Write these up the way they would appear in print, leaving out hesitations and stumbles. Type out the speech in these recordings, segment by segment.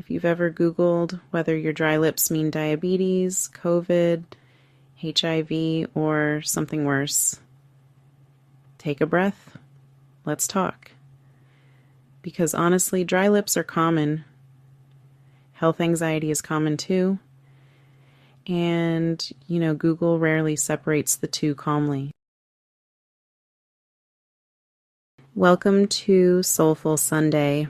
If you've ever Googled whether your dry lips mean diabetes, COVID, HIV, or something worse, take a breath. Let's talk. Because honestly, dry lips are common. Health anxiety is common too. And, Google rarely separates the two calmly. Welcome to Soulful Sunday.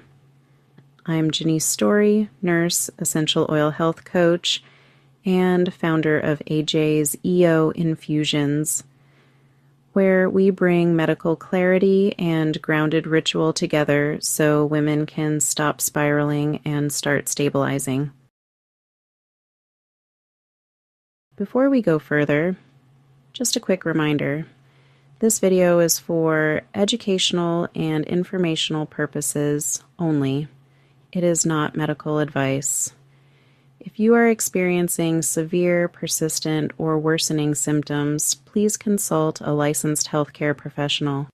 I'm Janice Story, nurse, essential oil health coach, and founder of AJ's EO Infusions, where we bring medical clarity and grounded ritual together so women can stop spiraling and start stabilizing. Before we go further, just a quick reminder. This video is for educational and informational purposes only. It is not medical advice. If you are experiencing severe, persistent, or worsening symptoms, please consult a licensed healthcare professional.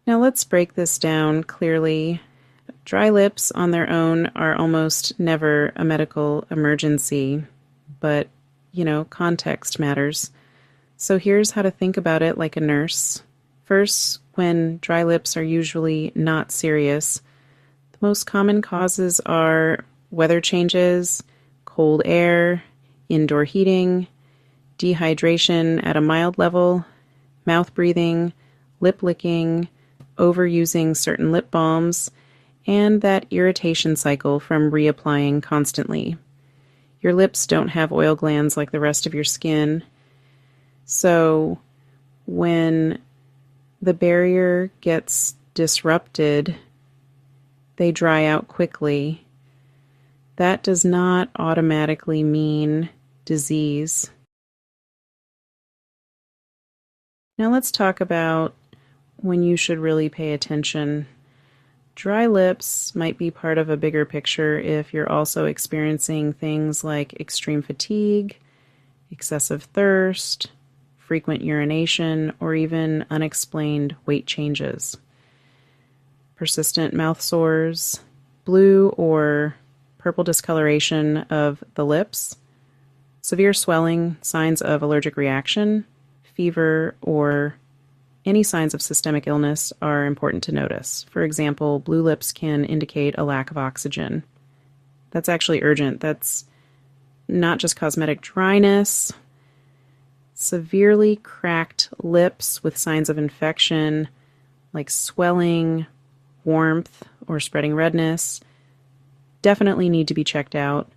Now let's break this down clearly. Dry lips on their own are almost never a medical emergency, but, context matters. So here's how to think about it like a nurse. First, when dry lips are usually not serious, the most common causes are weather changes, cold air, indoor heating, dehydration at a mild level, mouth breathing, lip licking, overusing certain lip balms, and that irritation cycle from reapplying constantly. Your lips don't have oil glands like the rest of your skin, so when the barrier gets disrupted, they dry out quickly. That does not automatically mean disease. Now let's talk about when you should really pay attention. Dry lips might be part of a bigger picture if you're also experiencing things like extreme fatigue, excessive thirst, frequent urination, or even unexplained weight changes. Persistent mouth sores, blue or purple discoloration of the lips, severe swelling, signs of allergic reaction, fever, or any signs of systemic illness are important to notice. For example, blue lips can indicate a lack of oxygen. That's actually urgent. That's not just cosmetic dryness. Severely cracked lips with signs of infection, like swelling, warmth, or spreading redness, definitely need to be checked out.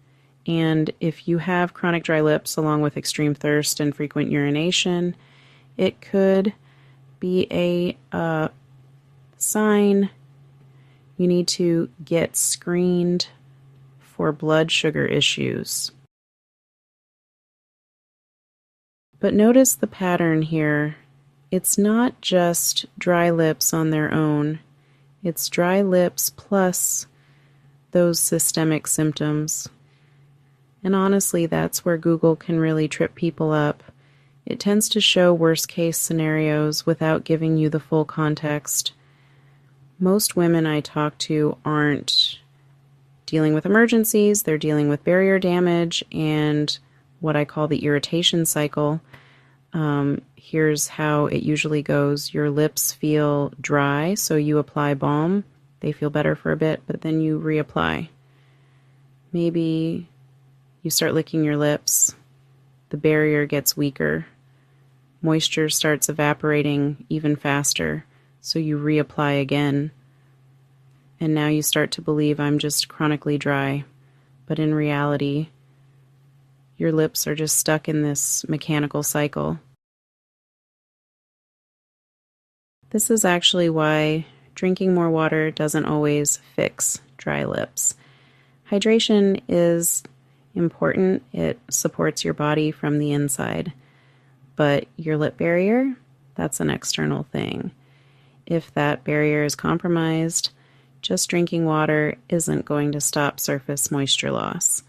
And if you have chronic dry lips along with extreme thirst and frequent urination, it could be a sign you need to get screened for blood sugar issues. But notice the pattern here. It's not just dry lips on their own. It's dry lips plus those systemic symptoms. And honestly, that's where Google can really trip people up. It tends to show worst-case scenarios without giving you the full context. Most women I talk to aren't dealing with emergencies. They're dealing with barrier damage and what I call the irritation cycle. Here's how it usually goes. Your lips feel dry, so you apply balm. They feel better for a bit, but then you reapply. Maybe you start licking your lips. The barrier gets weaker. Moisture starts evaporating even faster, so you reapply again. And now you start to believe I'm just chronically dry. But in reality, your lips are just stuck in this mechanical cycle. This is actually why drinking more water doesn't always fix dry lips. Hydration is important. It supports your body from the inside. But your lip barrier, that's an external thing. If that barrier is compromised, just drinking water isn't going to stop surface moisture loss.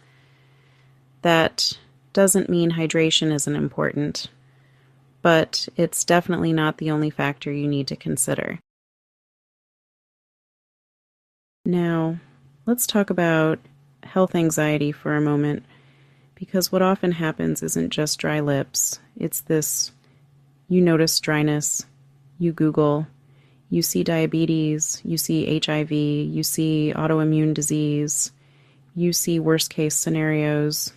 That doesn't mean hydration isn't important, but it's definitely not the only factor you need to consider. Now, let's talk about health anxiety for a moment, because what often happens isn't just dry lips. It's this: you notice dryness, you Google, you see diabetes, you see HIV, you see autoimmune disease, you see worst case scenarios,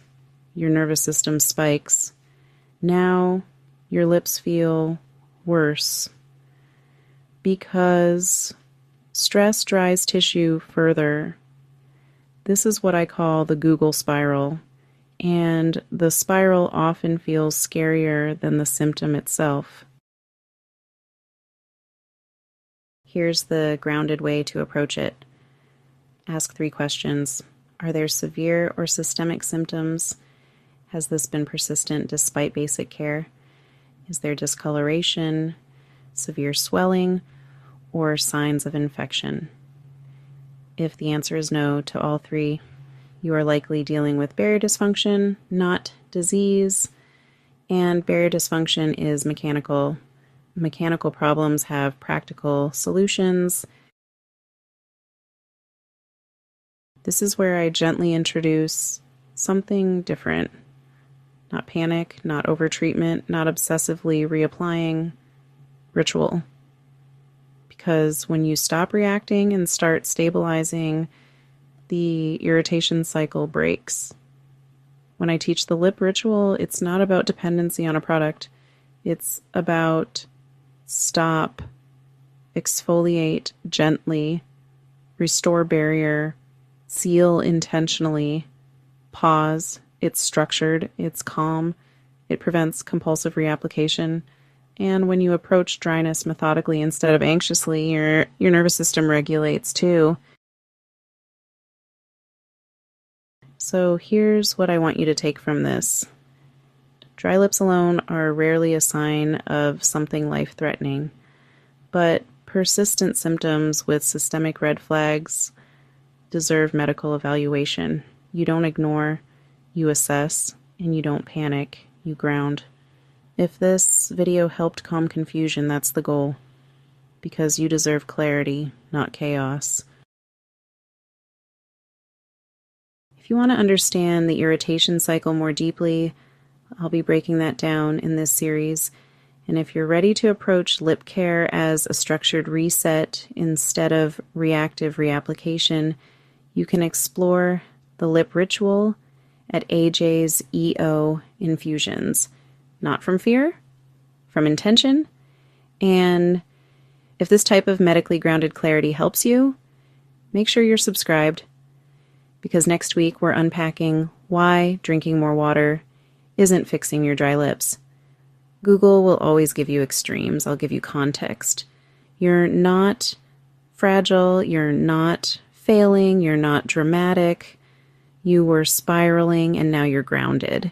your nervous system spikes. Now your lips feel worse because stress dries tissue further. This is what I call the Google spiral, and the spiral often feels scarier than the symptom itself. Here's the grounded way to approach it. Ask 3 questions. Are there severe or systemic symptoms? Has this been persistent despite basic care? Is there discoloration, severe swelling, or signs of infection? If the answer is no to all 3, you are likely dealing with barrier dysfunction, not disease, and barrier dysfunction is mechanical. Mechanical problems have practical solutions. This is where I gently introduce something different. Not panic, not overtreatment, not obsessively reapplying. Ritual. Because when you stop reacting and start stabilizing, the irritation cycle breaks. When I teach the lip ritual, it's not about dependency on a product. It's about stop, exfoliate gently, restore barrier, seal intentionally, pause. It's structured, it's calm, it prevents compulsive reapplication. And when you approach dryness methodically instead of anxiously, your nervous system regulates too. So here's what I want you to take from this. Dry lips alone are rarely a sign of something life-threatening, but persistent symptoms with systemic red flags deserve medical evaluation. You don't ignore, you assess, and you don't panic, you ground. If this video helped calm confusion, that's the goal, because you deserve clarity, not chaos. If you want to understand the irritation cycle more deeply, I'll be breaking that down in this series. And if you're ready to approach lip care as a structured reset instead of reactive reapplication, you can explore the lip ritual at AJ's EO Infusions. Not from fear, from intention. And if this type of medically grounded clarity helps you, make sure you're subscribed, because next week we're unpacking why drinking more water isn't fixing your dry lips. Google will always give you extremes. I'll give you context. You're not fragile, you're not failing, you're not dramatic. You were spiraling and now you're grounded.